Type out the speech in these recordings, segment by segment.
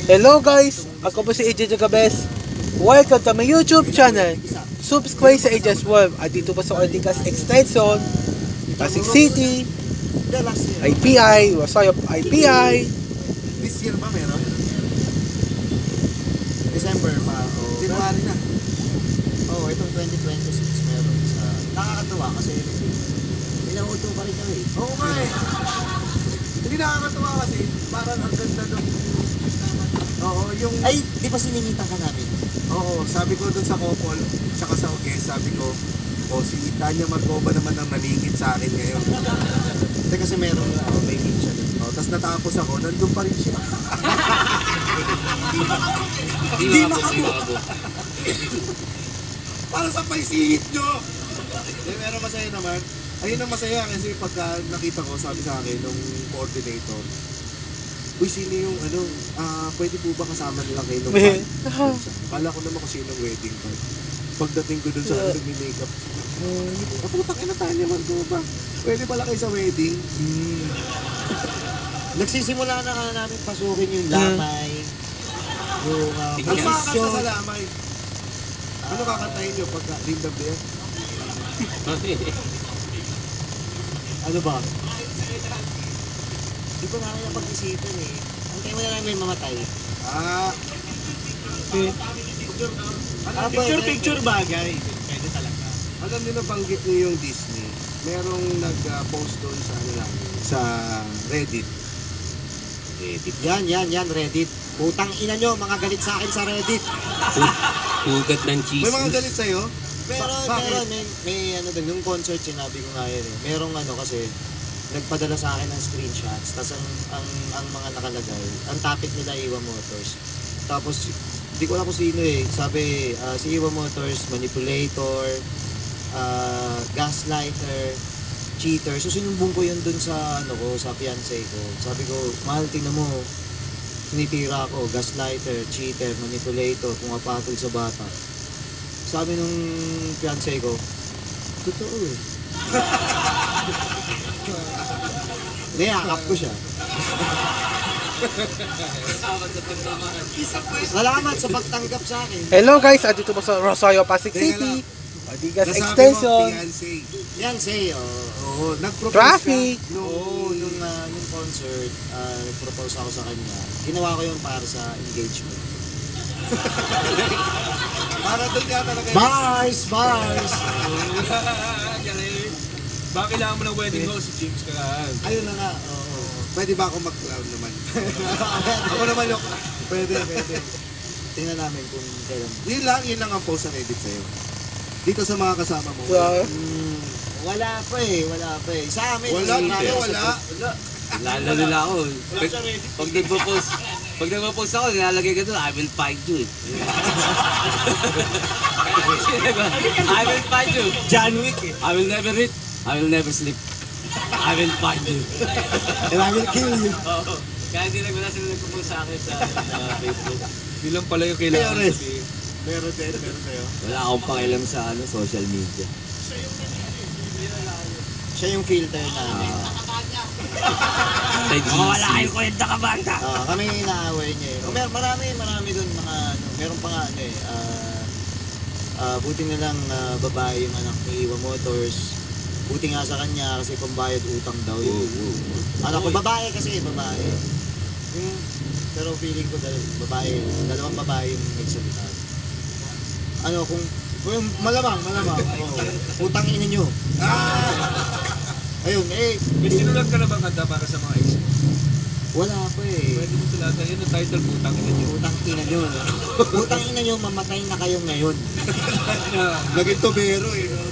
Hello guys, ako po si AJ Jagabes. Welcome to my YouTube channel. Subscribe sa AJ's World. At dito po sa Ortigas Extension, Pasig City, IPI, Rosario IPI. This year ba meron? December pa. January na. Oo, itong 2026 meron sa... Nakakatuwa kasi pinauto pa rin kami. Oo nga eh. Hindi nakakatawa kasi parang ang ganda nung... Oo, yung... Ay, di ba sininitan ka namin? Oo, sabi ko dun sa couple, tsaka sa guest, sabi ko, si Tanya Marcova naman ang nalingit sa akin ngayon. Hindi kasi meron may meet siya dun. Tapos natapos ako, nandun pa rin siya. Hindi makabo. Para sa paisihit nyo! Pero masaya naman. Ayun ang masaya kasi pagka nakita ko, sabi sa akin, nung coordinator, uy, sino yung pwede po ba kasama nila kayo nung band? Kala ko naman kung sino yung wedding band. Pagdating ko dun sa nag-makeup, kaputang ina tayo naman ko ba? Pwede pala kayo sa wedding? Nagsisimula na nga namin pasukin yung lamay. Yung Ano makakanta sa lamay? Ano kakantahin nyo pagka Ring the Bear? Ano ba? Di ko na kaya pag-isipan eh. Ang tayo mo na lang may mamatay. Picture bagay. Pwede talaga. Alam niyo na banggit niyo yung Disney. Merong nag-post doon sa sa Reddit. Yan, Reddit. Putang ina nyo, mga galit sa akin sa Reddit. Hugat ng cheese. May mga galit sa'yo? Pero Bakit? may ano dun, yung concert sinabi ko nga yan eh. Merong kasi nagpadala sa akin ng screenshots. Tapos ang mga nakalagay, ang topic nila Iwa Motors. Tapos hindi ko alam kung sino eh. Sabi si Iwa Motors, manipulator, gaslighter, cheater. So sinumbong ko yun dun sa sa fiancé ko. Sabi ko, mahal, tingnan mo, tinitira ako, gaslighter, cheater, manipulator, pumapatol sa bata. Sabi nung fiancé ko, totoo eh. Niyakap ko siya. Salamat sa pagtanggap sa akin. Hello guys, at dito po sa Rosario Pasig City, Ortigas Nasabi mo, Extension, fiancé. Fiancé, Oo, nag-propose Traffic. ka. Oo, nung concert, nag-propose ako sa kanya. Ginawa ko yun para sa engagement. Para doon nga talaga. Bars! Bakit kailangan mo ng wedding hall si James Kalaan? Ayun na nga, oo. Pwede ba ako mag-clown naman? Ako naman yung... Pwede. Tingnan namin kung kailan. Yun lang ang post na edit sa'yo. Dito sa mga kasama mo. Wala pa eh. Sa amin. Wala. Lalo nila ako. Pag nagpo-post ako, nilalagay ka doon, I will find you. I will find you. John Wick eh. I will never eat. I will never sleep. I will find you. And I will kill you. Oo. Kaya hindi wala sila nagpo-post sa akin sa Facebook. Hindi lang pala yung kailangan Meron. sabihin. Meron sa'yo. Wala akong pakialam sa social media. Siya yung filter namin. Sa GC. Wala kayong kwenta ka banda. Kami inaaway niya eh. Marami doon mga meron pa nga buti na lang babae yung anak ni Iwa Motors. Buti nga sa kanya kasi pambayad utang daw yun. Anak ko babae kasi, babae. Pero feeling ko dalawang babae yung nagsalita. Kung malamang. Utang ina nyo. Ayun, Sinulat ka na bang kanta para sa mga ex? wala pa eh. Pwede mo sulatan yun ang title, Putang Ina Niyo. Utang ina nyo. Utang ina nyo, mamatay na kayo ngayon. Naging tobero eh. No?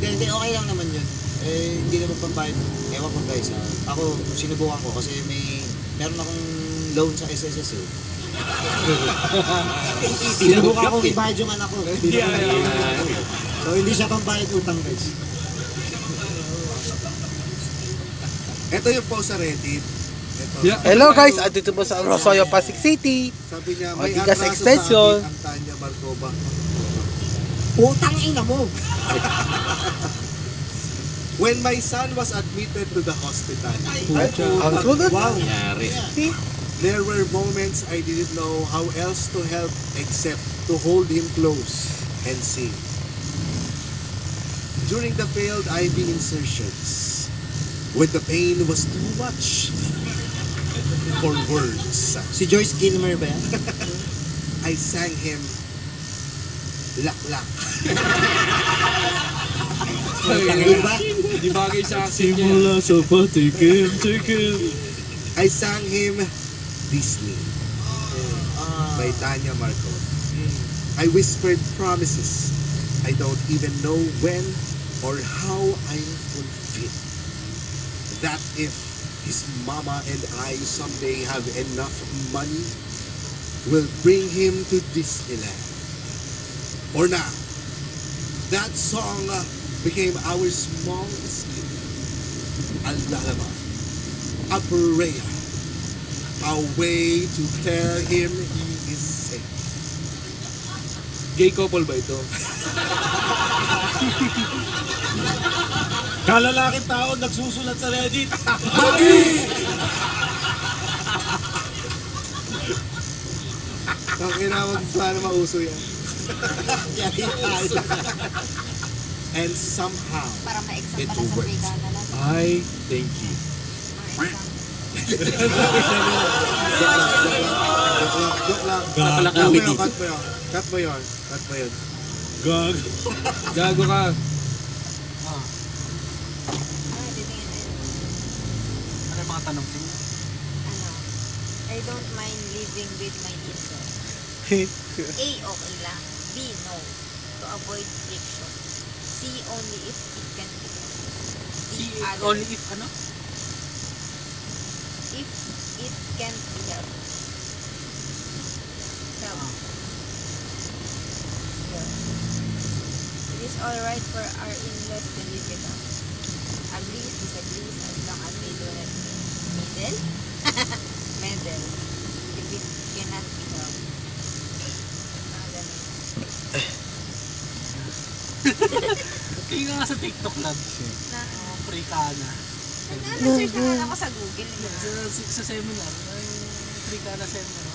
Hindi, okay lang naman yun. Hindi naman pambayad. Ewan ko guys ako sinubukan ko kasi meron akong loan sa SSS eh. Sinubukan akong ibayad yung anak ko. So hindi siya pambayad utang guys. Ito yung post sa Reddit. Hello guys, at dito po sa Rosario Pasig City, Sabi niya, may Ortigas atraso Extension. sa amin ang Tanya Marcova. Utang ina mo! When my son was admitted to the hospital, Ang sulit. wow, Nangyari. there were moments I didn't know how else to help except to hold him close and sing. During the failed IV insertions, when the pain was too much for words, Si Joyce Gilmer ba yan? I sang him Laklak. Tanggol ba? Hindi bagay sa akin yan. sa patikim. I sang him Disney by Tanya Marco. I whispered promises I don't even know when or how I'll fulfill. That if his mama and I someday have enough money, we'll bring him to Disneyland. For now, that song became our small escape. A lullaby, a prayer, a way to tell him he is safe. Gay couple ba ito? Kalalaking tao nagsusulat sa Reddit. Ang inawag sana mauso yan. And somehow, Para ma-exam It pala sa works. Vega na lang. Ay, thank you. joke lang. Napalakawit. Cut mo yun. Cut mo yun. Cut mo yun. Gag. Gago ka. Ano yung mga tanong niyo? Ano? I don't mind living with my in-law. A, okay lang. B, no. To avoid friction. C, only if it can be helped. D, only if ano? If it can be helped. It is alright for our in-laws to live with us. Agrees, disagrees, as long as they do not meddle. Meddle. If it cannot be helped. Mga ganun. Kaya nga sa TikTok lang. Na, Free ka na. na-search na lang ako sa Google. Sa seminar, ay free ka na seminar.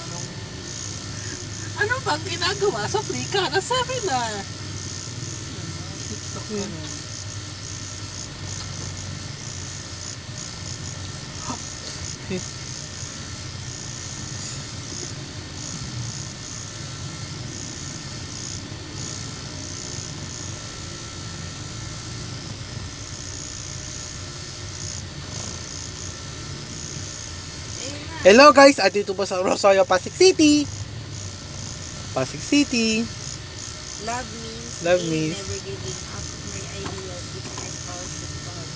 Ano bang ginagawa sa free ka na seminar? TikTok na. Ayun na. Hello guys, at dito po sa Rosario, Pasig City. Pasig City. Love means Love being means- never giving up my ideals which my spouse should follow.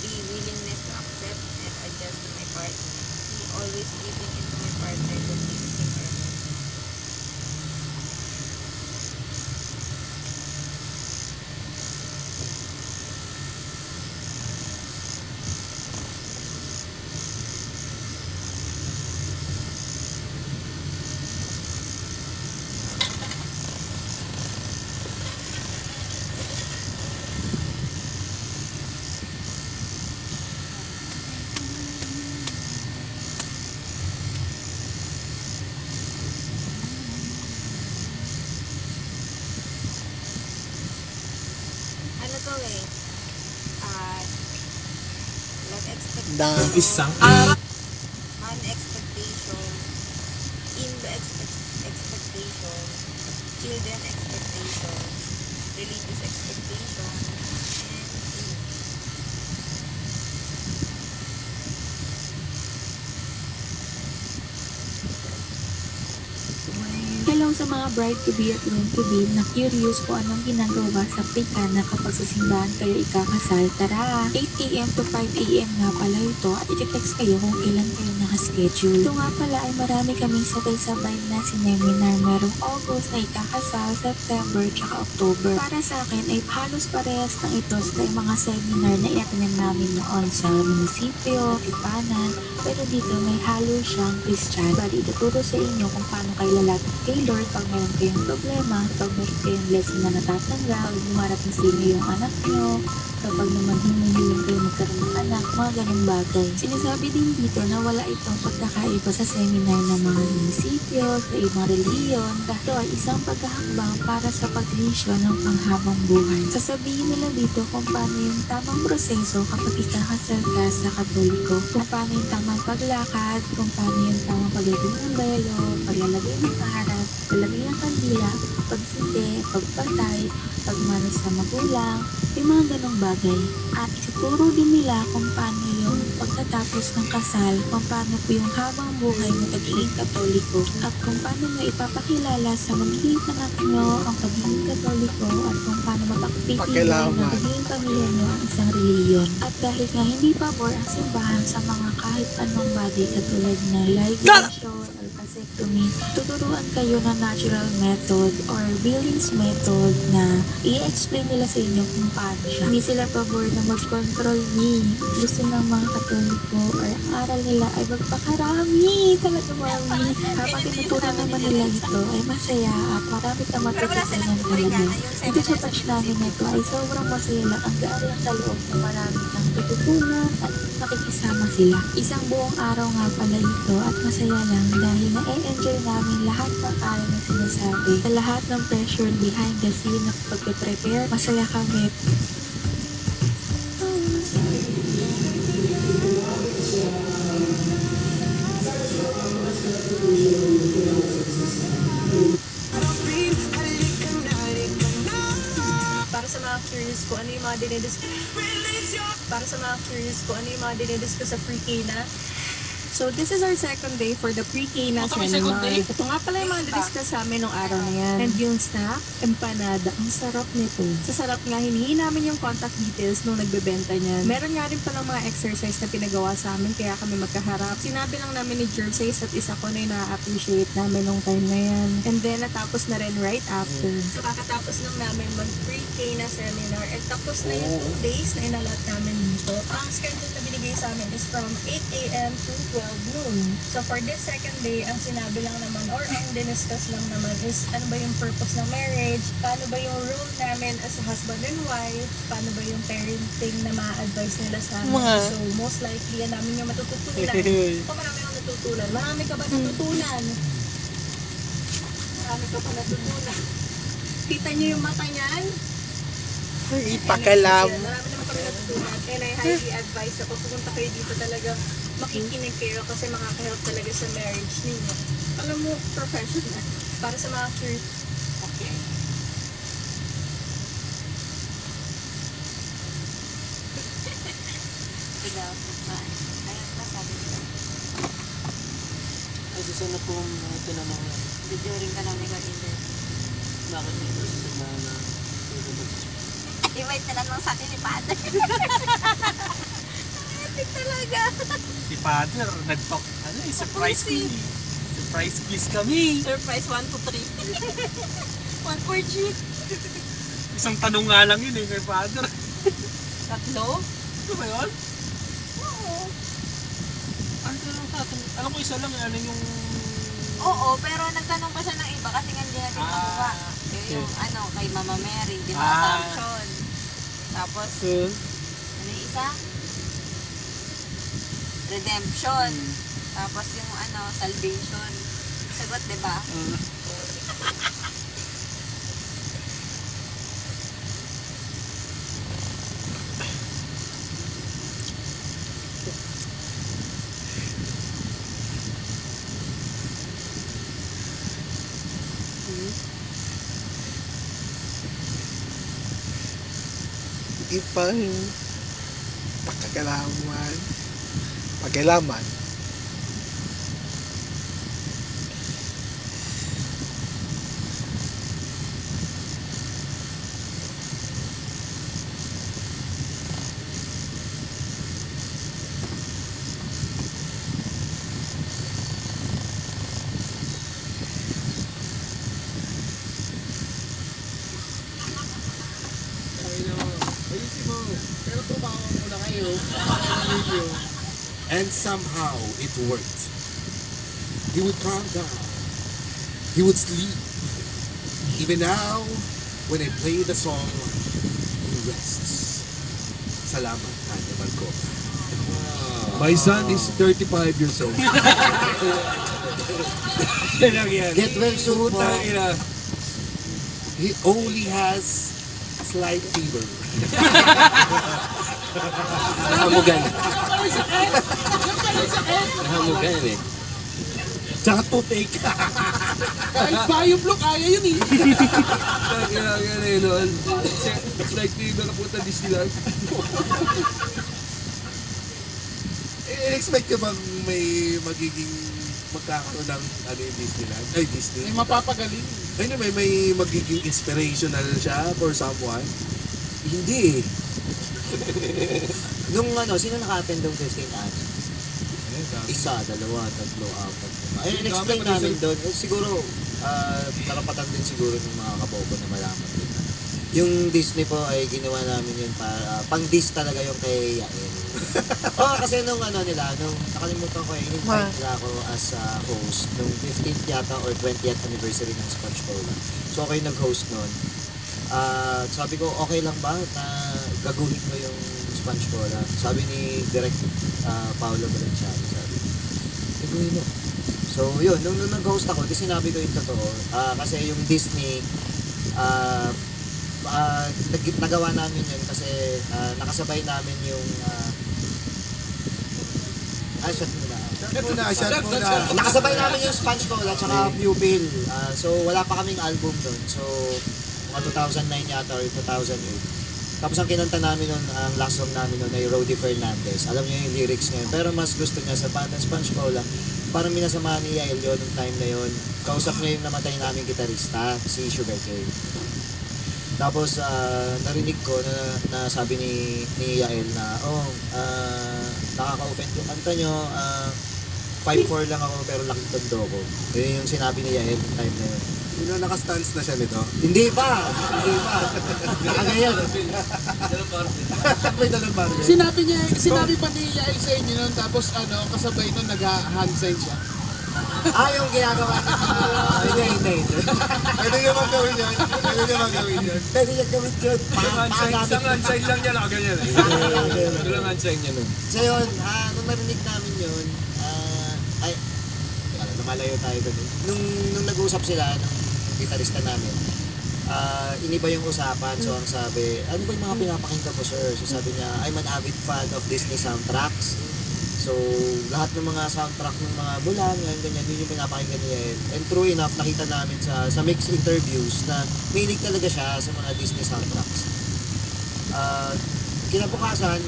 Be willingness to accept and adjust to my partner. See always giving into my partner to please him or her. Ano to eh? Love expectation. Isang Man expectation. In-law expectation. Children expectation. Religious expectation. And Hello sa mga bride-to-be at groom-to-be na curious kung anong ginagawa sa Africana kapag sa simbahan kayo ikakasal. Tara! 8 a.m. to 5 a.m. nga pala ito at i-text kayo kung kailan kayo nakaschedule. Ito nga pala ay marami kaming sabay-sabay na seminar. Merong August na ikakasal, September, tsaka October. Para sa akin ay halos parehas ng ito sa mga seminar na i-attend namin noon sa munisipyo, Tipanan, pero dito may halo siyang Christian. Bali, ituturo sa inyo kung paano kayo lalapit kay Lord pag meron kayong problema, pag meron kayong blessing na natatanggap, humarap na sa inyo yung anak nyo, kapag naman hinihiling kayo magkaroon ng anak, mga ganong bagay. Sinasabi din dito na wala itong pagkakaiba sa seminar ng mga munisipyo, sa ibang reliyon, dahil ito ay isang paghahakbang para sa paglisyon ng panghabang buhay. Sasabihin nila dito kung paano yung tamang proseso kapag ikakasal ka sa Katoliko, kung paano yung tamang paglakad, kung paano yung tamang paglagay ng belo, paglalagay ng harap, paglalagay ng kandila, pagsinte, pagpatay, pagmanos sa magulang, yung mga ganong bagay. At ituturo din nila kung paano yung pagkatapos ng kasal, kung paano po yung habang buhay mo pagiging Katoliko, at kung paano mo ipapakilala sa magiging anak nyo ang pagiging Katoliko, at kung paano mapagpipigil ng magiging pamilya nyo ang isang reliyon. At dahil nga hindi pabor ang simbahan sa mga kahit anong bagay katulad na ligation or vasectomy, tuturuan kayo ng natural method or Billings method na i-explain nila sa inyo kung paano siya. Hindi sila pabor na mag-control ni. Gusto ng mga Katoliko or ang aral nila ay magpakarami. Talaga mami. Habang tinuturan naman nila ito ay masaya at marami ka matututunan talaga. Dito sa batch namin na ito ay sobrang masaya lang. Ang gaan lang sa loob na marami kang tututunan at makikisama sila. Isang buong araw nga pala ito at masaya lang dahil na-enjoy namin lahat ng aral na sinasabi. Sa lahat ng pressure behind the scene na pag-prepare, masaya kami. Para sa mga curious ko ano yung mga dinidiscuss sa pre-K na. So, this is our second day for the pre-K na Ito may second seminar. day? Ito nga pala yung mga discuss sa amin nung araw na yan. And yung snack, empanada. Ang sarap nito. Sa sarap nga, hinihingi namin yung contact details nung nagbebenta niyan. Meron nga rin palang mga exercise na pinagawa sa amin kaya kami magkaharap. Sinabi lang namin ni Jerseys at isa ko na yung na-appreciate namin nung time na yan. And then, natapos na rin right after. So, kakatapos lang namin mag-pre-K na seminar and tapos na yung 2 days na inalat namin dito. Ang schedule na binigay sa amin is from 8 a.m. to 12 noon. So for this second day, ang sinabi lang naman or ang diniscuss lang naman is ano ba yung purpose ng marriage, paano ba yung role namin as a husband and wife, paano ba yung parenting na ma-advise nila sa amin. So most likely, yan namin yung matututunan. Kung marami akong natutunan. Marami ka ba natutunan? Marami ka pa natutunan. Kita niyo yung mata niyan? Ipakalam. Marami naman kami natutunan and I highly advise ako pumunta kayo dito talaga makikinig kayo kasi makaka-help talaga sa marriage ninyo. Alam mo, professional. Para sa mga curious. Okay. Ayun pa sabi ko. Ay, gusto na po tinanong na. During ka namin ka-inter. Bakit dito sa simbahan na Invite na lang sa akin ni Father. Epic talaga. si Father, surprise quiz. Surprise quiz kami. Surprise 1, 2, 3. 1 for G. Isang tanong nga lang yun kay Father. Tatlo? Ito ba yun? Oo. Ano tanong sa atin? Alam ko isa lang, ano yung... Oo, pero nagtanong pa siya ng iba kasi nga hindi natin makuha. Yung ano, kay Mama Mary, assumption. Tapos, ano yung isa? Redemption. Tapos yung ano, salvation. Sagot, diba? Ipang pagkalaman. And somehow it worked. He would calm down. He would sleep. Even now, when I play the song, he rests. Salamat, Tanya Marco. My son is 35 years old. Yan lang yan. Get well soon po. Putang ina. He only has slight fever. Nahamugan. Nahamugan eh. Tsaka toothache. Kahit Bioblock, kaya yun eh. Kailangan eh, no? It's like fever na punta Disneyland. Expect ko bang may magiging magkakaroon ng ano yung Disneyland? Ay, Disney. May mapapagaling. Ayun, may magiging inspirational siya for someone? Hindi eh. Nung sino naka-attend ng testing Isa, dalawa, tatlo, apat, lima. In-explain namin doon. Siguro, karapatan din siguro ng mga kabobo na malaman din. Yung Disney po ay ginawa namin yun para, pang-dis talaga yung kay Yael. Kasi nung nung nakalimutan ko in-invite nila ako as host nung 15th yata or 20th anniversary ng SpongeBob. So ako yung nag-host nun. Sabi ko, okay lang ba na gaguhin ko yung SpongeBob? Sabi ni Direk Paolo Valenciano, sabi, gaguhin mo. So yun, nung nag-host ako, di sinabi ko yung totoo. Kasi yung Disney, nagawa namin yun kasi nakasabay namin yung shot muna. Nakasabay namin yung SpongeBob at saka Pupil. So wala pa kaming album doon. So mga 2009 yata or 2008. Tapos ang kinanta namin nun, ang last song namin nun ay Roddy Fernandez. Alam niyo yung lyrics niya. Pero mas gusto niya sa bandang SpongeBob, parang minasama ni Yael yun nung time na yun. Kausap niya yung namatay naming gitarista, si Sugar Cane. Tapos narinig ko na sabi ni Yael na, nakaka-offend yung kanta nyo, 5'4" lang ako pero laking tondo ko. Yun yung sinabi ni Yael yung time na yun. Naka-stance na siya nito? Hindi pa! Nakaganyan. May dalawang barber. Sinabi pa ni Yael sa inyo nun, tapos kasabay nun nag-hand sign siya. Yung ginagawa niya. Hindi. Pwede niya magawin yun. Pwede niya gawin yun. Isang handsign lang niya, nakaganyan eh. Ito lang handsign niya nun. So yun, nung narinig namin yun, lumalayo tayo doon. Nung nag-uusap sila, nung gitarista namin, iniba yung usapan. So ang sabi, ano ba yung mga pinapakinggan mo, sir? So sabi niya, I'm an avid fan of Disney soundtracks. So lahat ng mga soundtrack ng mga Bulan, ganyan, yun yung pinapakinggan niya. And true enough, nakita namin sa mixed interviews na mahilig talaga siya sa mga Disney soundtracks. Kinabukasan,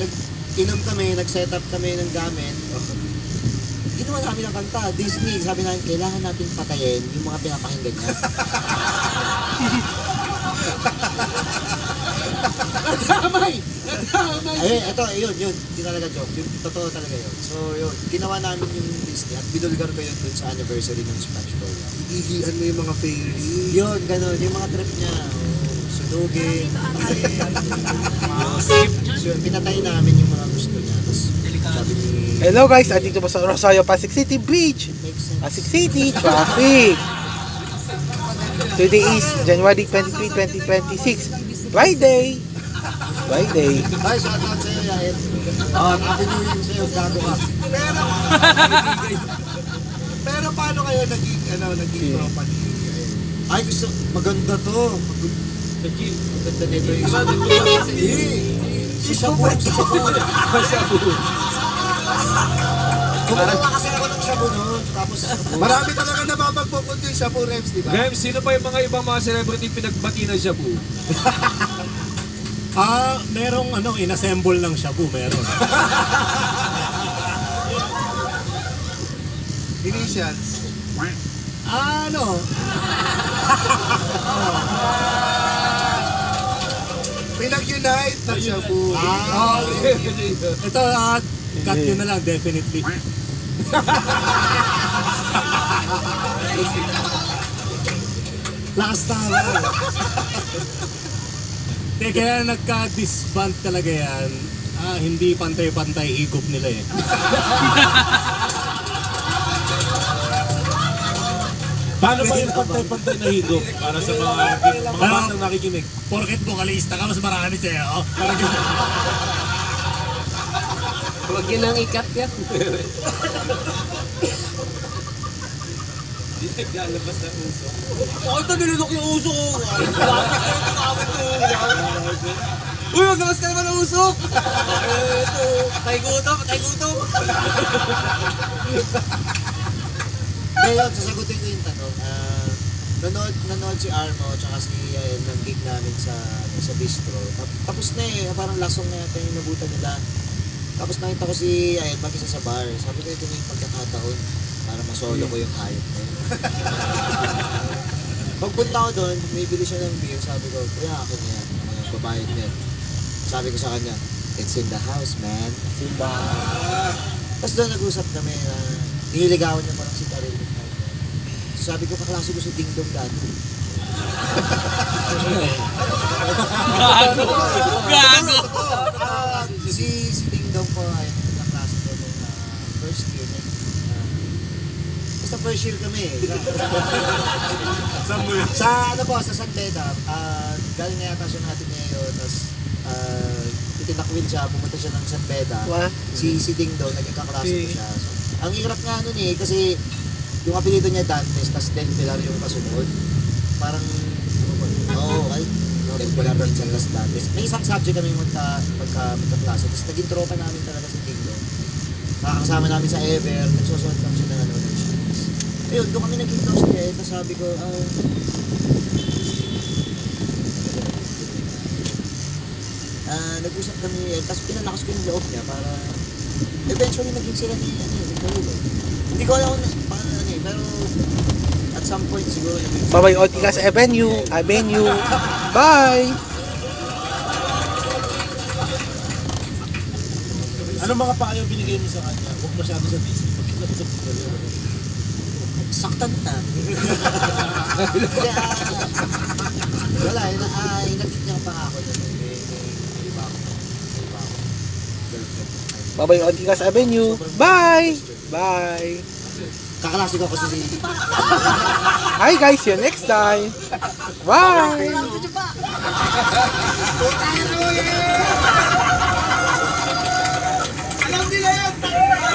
nag-inom kami, nag-set up kami ng gamit. Ginawa namin ang kanta, Disney. Sabi namin, kailangan natin patayin yung mga pinapakinggan niya. Nadamay! Yun. Hindi talaga joke. Yung totoo talaga yun. So yun, ginawa namin yung Disney at binulgar ko yun dun sa anniversary ng SpongeBob. Ihihian mo yung mga fairy. Yun, ganun. Yung mga trip niya. Sunugin. Yun, pinatay namin yung mga gusto niya. Tapos sabi ni... Hello guys, andito po sa Rosario, Pasig City Beach. Pasig City, traffic. Today is January 23, 2026. Friday. Ay, shoutout sa'yo, Yael. Happy New Year sa'yo, gago ka. Pero paano kayo naging tropa ni Yael? Ay, gusto, maganda to. Sa gym. Maganda nito yung si Shabu. Kumukuha kasi ako ng Shabu noon. Tapos Marami talaga napapagpupunto yung Shabu Rems, di ba? Rems, sino pa yung mga ibang mga celebrity pinagbati ng Shabu? Merong inassemble ng Shabu, meron. Initials. Pinag-unite ng Shabu. Ito, cut yun na lang, definitely. Last time. Kaya nagka-disband talaga yan. Hindi pantay-pantay higop nila eh. Paano ba yung pantay-pantay na higop para sa mga batang nakikinig? Porket vocalista ka, mas marami sa'yo. Huwag yun ang ikat yan. Hindi naglalabas ng uso. Oh, ito nilunok yung uso ko. Uy, maglamas ka naman ng usok! Patay gutom. Ngayon, sasagutin ko yung tanong. Nanood si Armo tsaka si ng gig namin sa bistro. Tapos na parang lasong na yata yung nabutan nila. Tapos nakita ko si Ayan mag-isa sa bar. Sabi ko ito na yung pagkakataon para masolo ko yung hayop na yun. Pagpunta ko doon, may bili siya ng beer. Sabi ko, kuya akin yan. Ako yung babayad niya. Sabi ko sa kanya, it's in the house, man. Tapos doon nag-usap kami na nililigawan niya parang si Karel. So sabi ko, kaklase ko si Ding Dong dati. Gago! Si Ding Dong po ay kaklase ko nung first year. Basta first year kami eh. Sa San Beda, galing na yata siya ng Ateneo, tapos itinakwil siya, pumunta siya ng San Beda. Si Ding Dong, naging kaklase ko siya. So, ang hirap nga nun eh, kasi yung apelido niya Dantes, tapos Del Pilar yung kasunod. Parang, Del Pilar minsan, tapos Dantes. May isang subject kami magkaklase, tapos naging tropa namin talaga si Ding Dong. Nakakasama namin sa Ever, nagsusuot lang siya ng shoes. Ayun, doon kami naging close niya, tapos sabi ko, nag-usap kami, tapos pinalakas ko yung loob niya para eventually naging sila ni Carlo. Hindi ko alam kung paano pero at some point siguro Bye-bye, Otikas Avenue. Bye! Anong mga payo binigay mo sa kanya? Huwag masyado sa Disney. Pagkita sa Disney. saktan na. Wala, inagit niya pa ako na may iba ako. Bye-bye, Otikas Avenue. Bye! Bye! Kakalasi ko kasi si... Hi guys, see you next time. Bye!